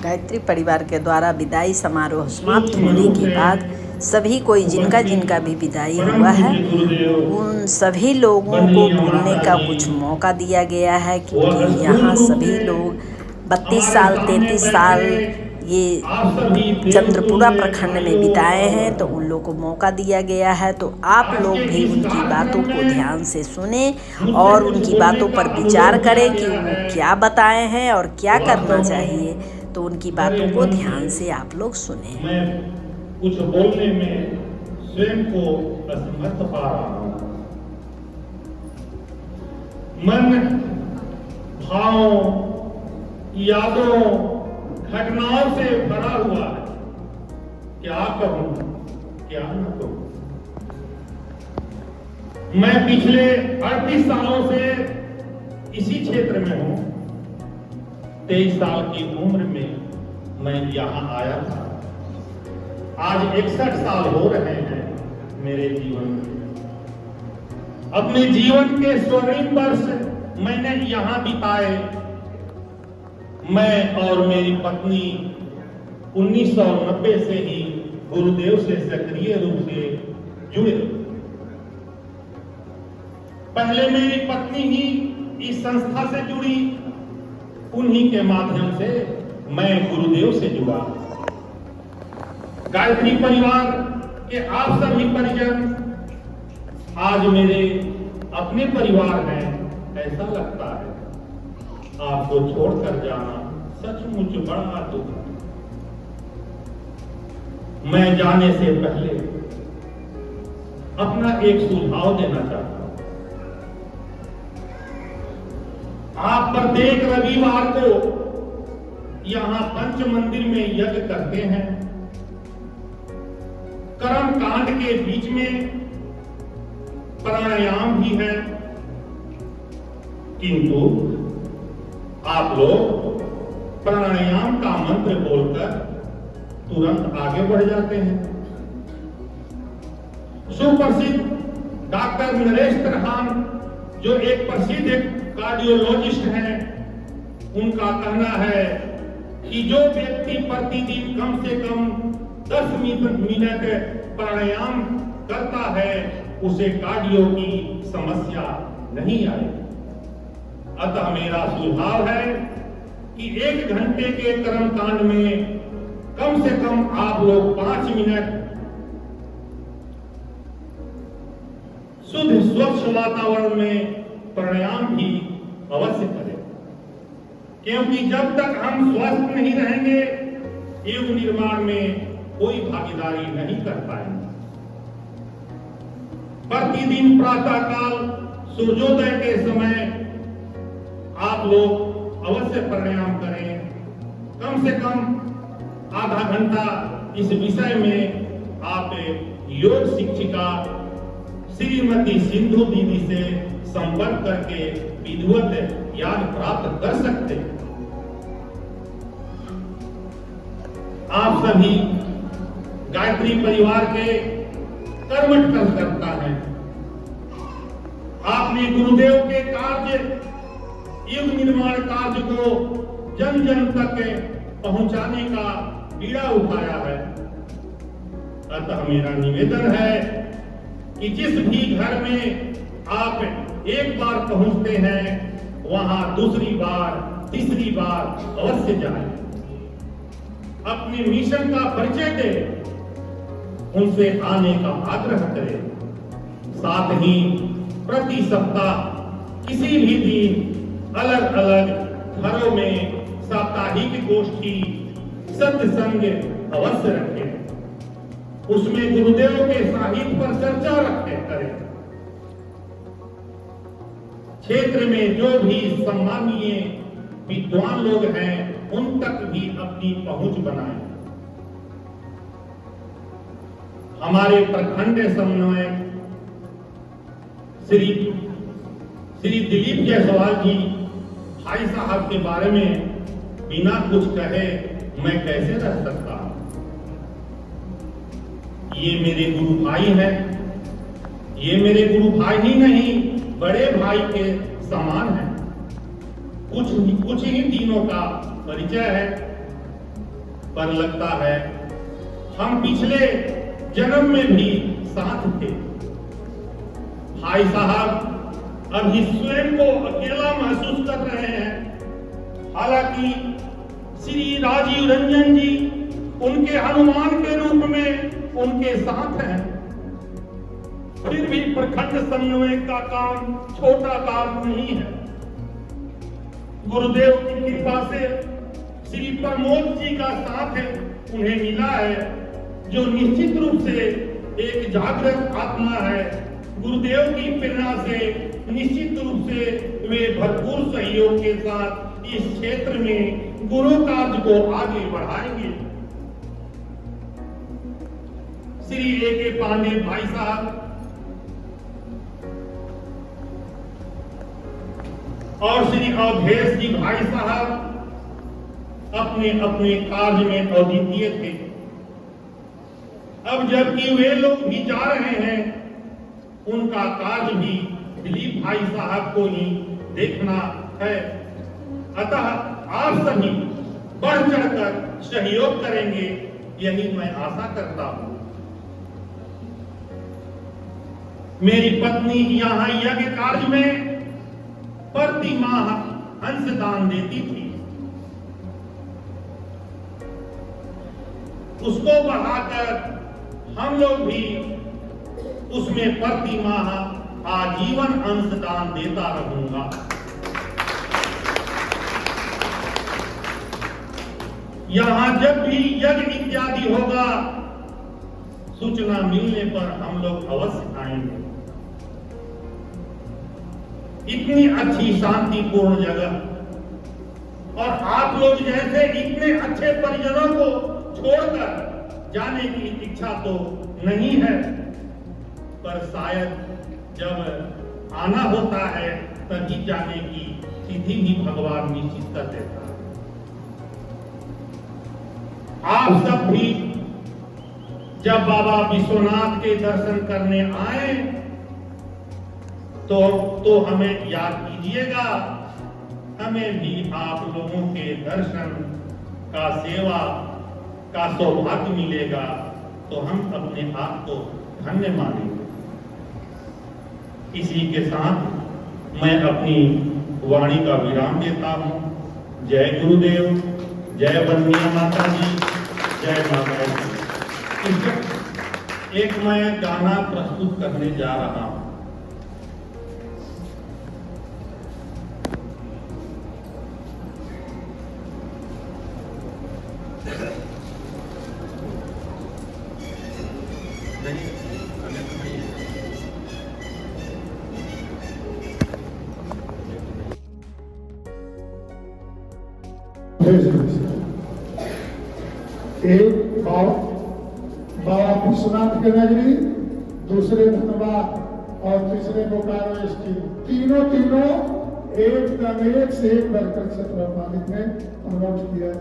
गायत्री परिवार के द्वारा विदाई समारोह समाप्त होने के बाद सभी कोई जिनका जिनका भी विदाई हुआ है उन सभी लोगों को बोलने का कुछ मौका दिया गया है, क्योंकि यहाँ सभी लोग 32 साल 33 साल ये चंद्रपुरा प्रखंड में बिताए हैं, तो उन लोगों को मौका दिया गया है। तो आप लोग भी उनकी बातों को ध्यान से सुने और उनकी बातों पर विचार करें कि वो क्या बताए हैं और क्या करना चाहिए। तो उनकी बातों को ध्यान से आप लोग सुने। मैं कुछ बोलने में स्वयं को असमर्थ पा रहा हूं। मन भावों, यादों, घटनाओं से भरा हुआ है। क्या कहूं, क्या न कहूं। मैं पिछले 38 सालों से इसी क्षेत्र में हूं। 23 साल की उम्र में मैं यहां आया था। आज 61 साल हो रहे हैं मेरे जीवन में। अपने जीवन के स्वर्णिम वर्ष मैंने यहां बिताए। मैं और मेरी पत्नी 1990 से ही गुरुदेव से सक्रिय रूप से जुड़े। पहले मेरी पत्नी ही इस संस्था से जुड़ी, उन्हीं के माध्यम से मैं गुरुदेव से जुड़ा। गायत्री परिवार के आप सभी परिजन आज मेरे अपने परिवार हैं, ऐसा लगता है। आपको छोड़कर जाना सचमुच बड़ा दुख है। मैं जाने से पहले अपना एक सुझाव देना चाहता हूं। आप प्रत्येक रविवार को यहां पंच मंदिर में यज्ञ करते हैं। कर्म कांड के बीच में प्राणायाम भी है, किंतु आप लोग प्राणायाम का मंत्र बोलकर तुरंत आगे बढ़ जाते हैं। सुप्रसिद्ध डॉक्टर नरेश त्रिहान, जो एक प्रसिद्ध कार्डियोलॉजिस्ट हैं, उनका कहना है कि जो व्यक्ति प्रतिदिन कम से कम 10 मिनट प्राणायाम करता है उसे कार्डियो की समस्या नहीं आएगी। अतः मेरा सुझाव है कि 1 घंटे के कर्मकांड में कम से कम आप लोग 5 मिनट शुद्ध स्वच्छ वातावरण में प्राणायाम भी अवश्य करें, क्योंकि जब तक हम स्वस्थ नहीं रहेंगे युग निर्माण में कोई भागीदारी नहीं कर पाएंगे। प्रतिदिन प्रातः काल सूर्योदय के समय आप लोग अवश्य प्राणायाम करें। कम से कम आधा घंटा इस विषय में आप योग शिक्षिका श्रीमती सिंधु दीदी से संपर्क करके विधिवत ज्ञान प्राप्त कर सकते हैं। आप सभी गायत्री परिवार के कर्मठ कर्ता हैं। आपने गुरुदेव के कार्य, युग निर्माण कार्य को जन जन तक पहुंचाने का बीड़ा उठाया है। अतः मेरा निवेदन है कि जिस भी घर में आप एक बार पहुंचते हैं वहां दूसरी बार, तीसरी बार अवश्य जाएं। अपने मिशन का परिचय दें, उनसे आने का आग्रह करें। साथ ही प्रति सप्ताह किसी भी दिन अलग अलग घरों में साप्ताहिक गोष्ठी सत्संग अवश्य रखें। उसमें गुरुदेव के साहित्य पर चर्चा करें। क्षेत्र में जो भी सम्मानीय विद्वान लोग हैं उन तक भी अपनी पहुंच बनाएं। हमारे प्रखंड समन्वयक श्री दिलीप जायसवाल जी भाई साहब के बारे में बिना कुछ कहे मैं कैसे रह सकता हूं। ये मेरे गुरु भाई हैं। ये मेरे गुरु भाई ही नहीं, बड़े भाई के समान हैं। कुछ ही दिनों का परिचय है। पर लगता है हम पिछले जन्म में भी साथ थे। भाई साहब अभी स्वयं को अकेला महसूस कर रहे हैं। हालांकि श्री राजीव रंजन जी उनके हनुमान के रूप में उनके साथ हैं। फिर भी प्रखंड समन्वय का काम छोटा काम नहीं है। गुरुदेव की कृपा से श्री प्रमोद जी का साथ है उन्हें मिला है, जो निश्चित रूप से एक जागृत आत्मा है। गुरुदेव की प्रेरणा से निश्चित रूप से वे भरपूर सहयोग के साथ इस क्षेत्र में गुरु कार्य को आगे बढ़ाएंगे। श्री ए.के. पांडे भाई साहब और श्री अवधेश जी भाई साहब अपने अपने कार्य में अद्वितीय थे। अब जबकि वे लोग भी जा रहे हैं, उनका कार्य भी दिलीप भाई साहब को ही देखना है। अतः आप सभी बढ़ चढ़कर सहयोग करेंगे, यही मैं आशा करता हूं। मेरी पत्नी यहाँ यज्ञ कार्य में प्रति माह अंशदान देती थी। उसको बढ़ाकर हम लोग भी उसमें प्रति माह आजीवन अंशदान देता रहूंगा। यहाँ जब भी यज्ञ इत्यादि होगा, सूचना मिलने पर हम लोग अवश्य आएंगे। इतनी अच्छी शांतिपूर्ण जगह और आप लोग जैसे इतने अच्छे परिजनों को छोड़कर जाने की इच्छा तो नहीं है, पर शायद जब आना होता है तभी जाने की तिथि भी भगवान निश्चित कर देता है। आप सब भी जब बाबा विश्वनाथ के दर्शन करने आए तो हमें याद कीजिएगा। हमें भी आप लोगों के दर्शन का सेवा का सौभाग्य मिलेगा तो हम अपने आप को धन्य मानेंगे। इसी के साथ मैं अपनी वाणी का विराम देता हूं। जय गुरुदेव, जय वंदनीय माता जी, जय माता जी। एक मैं गाना प्रस्तुत करने जा रहा हूं। एक बाबा विश्वनाथ के नगरी, दूसरे धनबाद और तीसरे बोकारो स्टील, तीनों एकदम एक से एक बढ़कर क्षेत्र मालिक ने अनुरोध किया।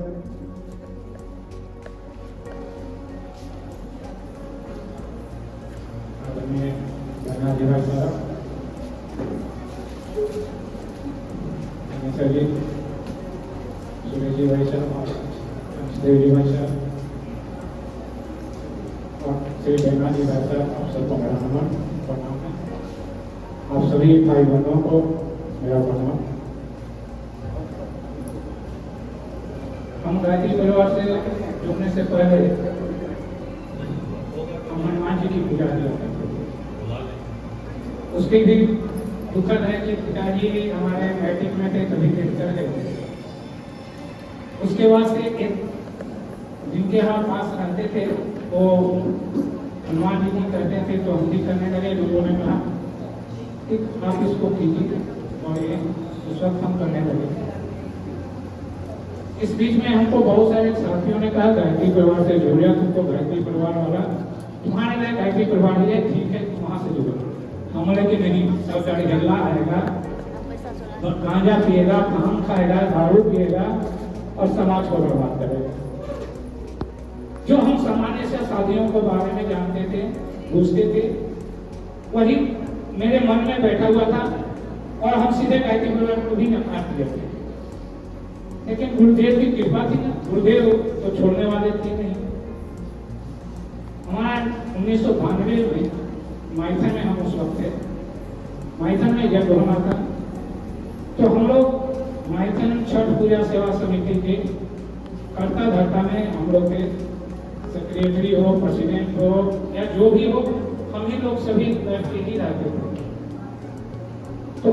सुरेश भाई साहब, देवजी भाई साहब और श्री बेनाजी भाई साहब, आप सबको मेरा प्रणाम है। आप सभी भाई बहनों को मेरा प्रणाम। हम गायत्री परिवार से जुड़ने से पहले हम हनुमान जी की पूजा करते थे। उसकी भी दुखद है कि पिताजी हमारे मैट्रिक में थे तभी कर गए। उसके बाद से एक जिनके यहाँ पास रहते थे वो हनुमान जी की करते थे तो हम भी करने लगे। लोगों ने कहा कि आप इसको कीजिए और ये उस वक्त हम करने लगे। इस बीच में हमको बहुत सारे साथियों ने कहा गायत्री परिवार से जुड़ गया, तुमको गायत्री परिवार वाला तुम्हारे लिए गायत्री परिवार है, ठीक है तुम वहां से जुड़ो। हम बोले कि नहीं, सब गल्ला आएगा, गांजा पिएगा, भांग खाएगा, दारू पिएगा और समाज को बर्बाद करेगा। जो हम सामान्य से शादियों के बारे में जानते थे, पूछते थे, वही मेरे मन में बैठा हुआ था और हम सीधे गायत्री परिवार को भी नकार दिए थे। लेकिन गुरुदेव की कृपा थी ना, गुरुदेव तो छोड़ने वाले थे नहीं। हमारा 1992 में माइथन में हम उस वक्त थे, माइथन में जब होना था, तो हम लोग माइथन छठ पूजा सेवा समिति के कर्ता धर्ता में हम लोग के सेक्रेटरी हो, प्रेसिडेंट हो या जो भी हो, हम ही लोग सभी लड़के ही रहते थे। तो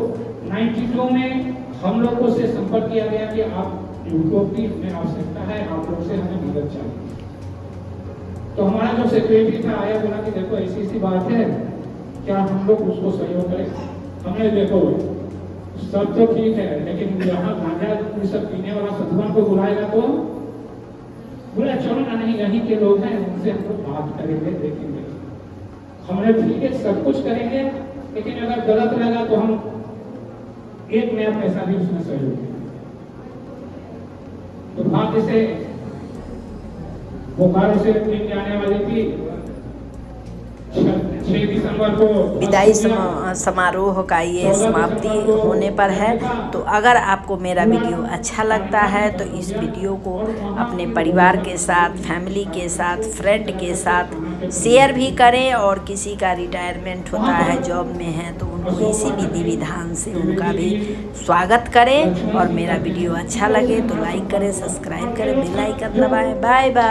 92 में हम लोगों से संपर्क किया गया कि आप युवकों की हमें आवश्यकता है, आप लोग से हमें मदद चाहिए। तो हमारा जो सेक्रेटरी था आया, बोला कि देखो ऐसी सी बात है, क्या हम लोग उसको सहयोग करें। हमने देखो सब तो ठीक है, लेकिन यहाँ गांजा ये सब पीने वाला सदगुण को बुलाएगा तो बोला चलो ना, नहीं यहीं के लोग हैं, उनसे हम लोग बात करेंगे, देखेंगे। हमने ठीक है सब कुछ करेंगे, लेकिन अगर गलत लगा तो हम एक नया पैसा भी उसमें सहयोग करेंगे। तो भाग्य से बोकारो से टीम जाने वाली थी, 6 दिसंबर को विदाई समारोह का ये समाप्ति होने पर है। तो अगर आपको मेरा वीडियो अच्छा लगता है तो इस वीडियो को अपने परिवार के साथ, फैमिली के साथ, फ्रेंड के साथ शेयर भी करें, और किसी का रिटायरमेंट होता है, जॉब में है, तो उनको इसी विधि विधान से उनका भी स्वागत करें। और मेरा वीडियो अच्छा लगे तो लाइक करें, सब्सक्राइब करें, बेल आइकन दबाएं। Bye bye.